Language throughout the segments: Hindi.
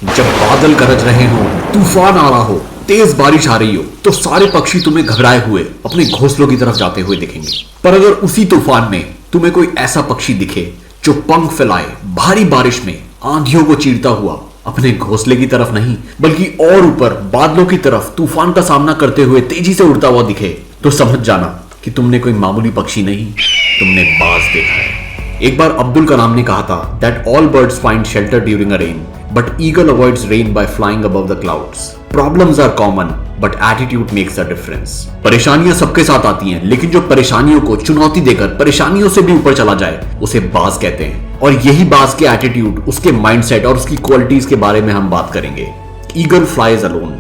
जब बादल गरज रहे हो, तूफान आ रहा हो, तेज बारिश आ रही हो, तो सारे पक्षी तुम्हें घबराए हुए अपने घोंसलों की तरफ जाते हुए दिखेंगे। पर अगर उसी तूफान में तुम्हें कोई ऐसा पक्षी दिखे जो पंख फैलाए भारी बारिश में आंधियों को चीरता हुआ अपने घोंसले की तरफ नहीं बल्कि और ऊपर बादलों की तरफ तूफान का सामना करते हुए तेजी से उड़ता हुआ दिखे, तो समझ जाना कि तुमने कोई मामूली पक्षी नहीं, तुमने बाज देखा है। एक बार अब्दुल कलाम ने कहा था that all birds find shelter during a rain but eagle avoids rain by flying above the clouds. Problems are common but attitude makes a difference. परेशानियां सबके साथ आती हैं, लेकिन जो परेशानियों को चुनौती देकर परेशानियों से भी ऊपर चला जाए उसे बाज कहते हैं। और यही बाज के एटीट्यूड, उसके माइंडसेट और उसकी क्वालिटीज के बारे में हम बात करेंगे। Eagle flies alone.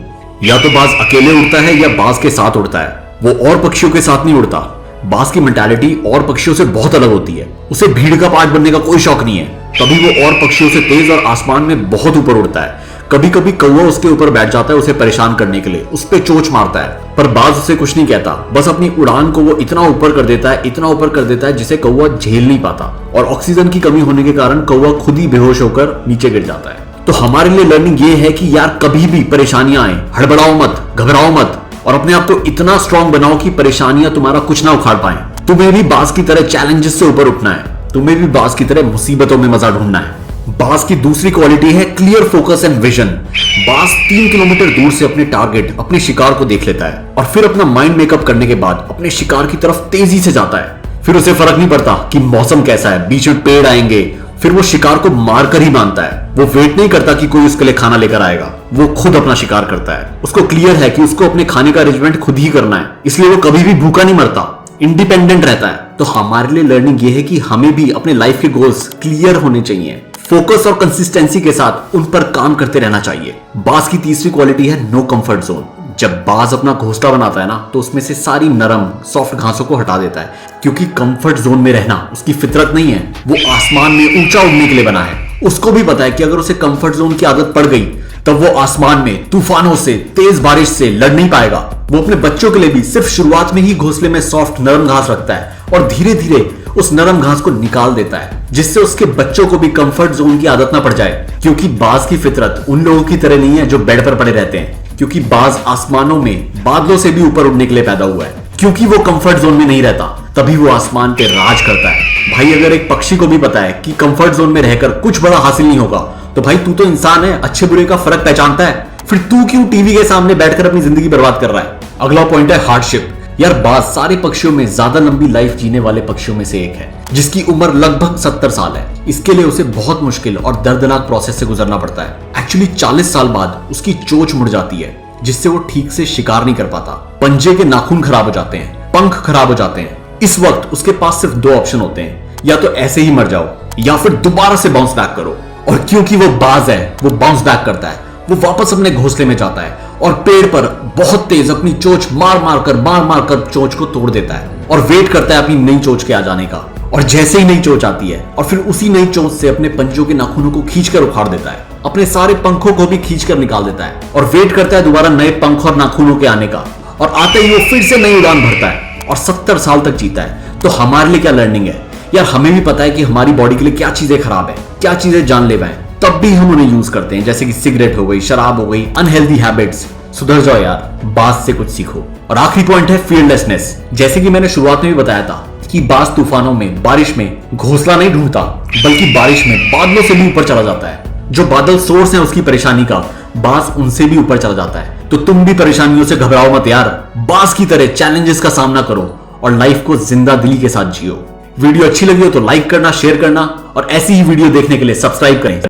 या तो बाज अकेले उड़ता है या बाज के साथ उड़ता है, वो और पक्षियों के साथ नहीं उड़ता। बाज की मेंटालिटी और पक्षियों से बहुत अलग होती है। उसे भीड़ का पार्ट बनने का कोई शौक नहीं है, तभी वो और पक्षियों से तेज और आसमान में बहुत ऊपर उड़ता है। कभी कभी कौवा उसके ऊपर बैठ जाता है उसे परेशान करने के लिए, उस पे चोंच मारता है, पर बाज उसे कुछ नहीं कहता, बस अपनी उड़ान को वो इतना ऊपर कर देता है, इतना ऊपर कर देता है जिसे कौवा झेल नहीं पाता, और ऑक्सीजन की कमी होने के कारण कौवा खुद ही बेहोश होकर नीचे गिर जाता है। तो हमारे लिए लर्निंग ये है कि यार कभी भी परेशानियां आए, हड़बड़ाओ मत, घबराओ मत, और अपने आप को इतना स्ट्रांग बनाओ कि परेशानियां तुम्हारा कुछ ना उखाड़ पाए। तुम्हें भी बाज की तरह चैलेंजेस से ऊपर उठना है, तुम्हें भी बाज की तरह मुसीबतों में मजा ढूंढना है। बाज की दूसरी क्वालिटी है क्लियर फोकस एंड विजन। बाज 3 किलोमीटर दूर से अपने टारगेट, अपने शिकार को देख लेता है और फिर अपना माइंड मेकअप करने के बाद अपने शिकार की तरफ तेजी से जाता है। फिर उसे फर्क नहीं पड़ता कि मौसम कैसा है, बीच में पेड़ आएंगे, फिर वो शिकार को मारकर ही मानता है। वो वेट नहीं करता कि कोई उसके लिए खाना लेकर आएगा, वो खुद अपना शिकार करता है। उसको क्लियर है कि उसको अपने खाने का अरेंजमेंट खुद ही करना है, इसलिए वो कभी भी भूखा नहीं मरता, इंडिपेंडेंट रहता है। तो हमारे लिए लर्निंग ये है कि हमें भी अपने लाइफ के गोल्स क्लियर होने चाहिए, फोकस और कंसिस्टेंसी के साथ उन पर काम करते रहना चाहिए। बाज की तीसरी क्वालिटी है नो कंफर्ट जोन। जब बाज अपना घोंसला बनाता है ना, तो उसमें से सारी नरम सॉफ्ट घासों को हटा देता है, क्योंकि कंफर्ट जोन में रहना उसकी फितरत नहीं है। वो आसमान में ऊंचा उड़ने के लिए बना है। उसको भी पता है कि अगर उसे कंफर्ट जोन की आदत पड़ गई तब वो आसमान में तूफानों से, तेज बारिश से लड़ नहीं पाएगा। वो अपने बच्चों के लिए भी सिर्फ शुरुआत में ही घोंसले में सॉफ्ट नरम घास रखता है और धीरे धीरे उस नरम घास को निकाल देता है, जिससे उसके बच्चों को भी कंफर्ट जोन की आदत ना पड़ जाए। क्योंकि बाज की फितरत उन लोगों की तरह नहीं है जो बेड पर पड़े रहते हैं, क्योंकि बाज आसमानों में बादलों से भी ऊपर उड़ने के लिए पैदा हुआ है। क्योंकि वो कंफर्ट जोन में नहीं रहता, तभी वो आसमान पे राज करता है। भाई अगर एक पक्षी को भी पता है कि कंफर्ट जोन में रहकर कुछ बड़ा हासिल नहीं होगा, तो भाई तू तो इंसान है, अच्छे बुरे का फर्क पहचानता है, फिर तू क्यों टीवी के सामने बैठकर अपनी जिंदगी बर्बाद कर रहा है। अगला पॉइंट है हार्डशिप। यार बाज सारे पक्षियों में ज्यादा लंबी लाइफ जीने वाले पक्षियों में से एक है, जिसकी उम्र लगभग 70 साल है। इसके लिए उसे बहुत मुश्किल और दर्दनाक प्रोसेस से गुजरना पड़ता है। एक्चुअली 40 साल बाद उसकी चोंच मुड़ जाती है, जिससे वो ठीक से शिकार नहीं कर पाता। पंजे के नाखून खराब हो जाते हैं, पंख खराब हो जाते हैं। इस वक्त उसके पास सिर्फ 2 ऑप्शन होते हैं, या तो ऐसे ही मर जाओ या फिर दोबारा से बाउंस बैक करो। और क्योंकि वो बाज है, वो बाउंस बैक करता है। वो वापस अपने घोंसले में जाता है और पेड़ पर बहुत तेज अपनी चोंच मार मार कर चोंच को तोड़ देता है और वेट करता है अपनी नई चोंच के आ जाने का। और जैसे ही नई चोंच आती है और फिर उसी नई चोंच से अपने पंजों के नाखूनों को खींचकर उखाड़ देता है, अपने सारे पंखों को भी खींचकर निकाल देता है और वेट करता है दोबारा नए पंख और नाखूनों के आने का। और आते ही वो फिर से नई उड़ान भरता है और 70 साल तक जीता है। तो हमारे लिए क्या लर्निंग है यार, हमें भी पता है कि हमारी बॉडी के लिए क्या चीजें खराब है, क्या चीजें जानलेवा है, तब भी हम उन्हें यूज करते हैं, जैसे कि सिगरेट हो गई, शराब हो गई, अनहेल्दी हैबिट्स। सुधर जाओ यार, बाज से कुछ सीखो। और आखिरी पॉइंट है फियरलेसनेस। जैसे कि मैंने शुरुआत में भी बताया था कि बाज तूफानों में, बारिश में घोंसला नहीं ढूंढता, बल्कि बारिश में बादलों से भी ऊपर चला जाता है। जो बादल सोर्स है उसकी परेशानी का, बाज उनसे भी ऊपर चला जाता है। तो तुम भी परेशानियों से घबराओ मत यार, बाज की तरह चैलेंजेस का सामना करो और लाइफ को जिंदा दिली के साथ जियो। वीडियो अच्छी लगी हो तो लाइक करना, शेयर करना और ऐसी ही वीडियो देखने के लिए सब्सक्राइब करें।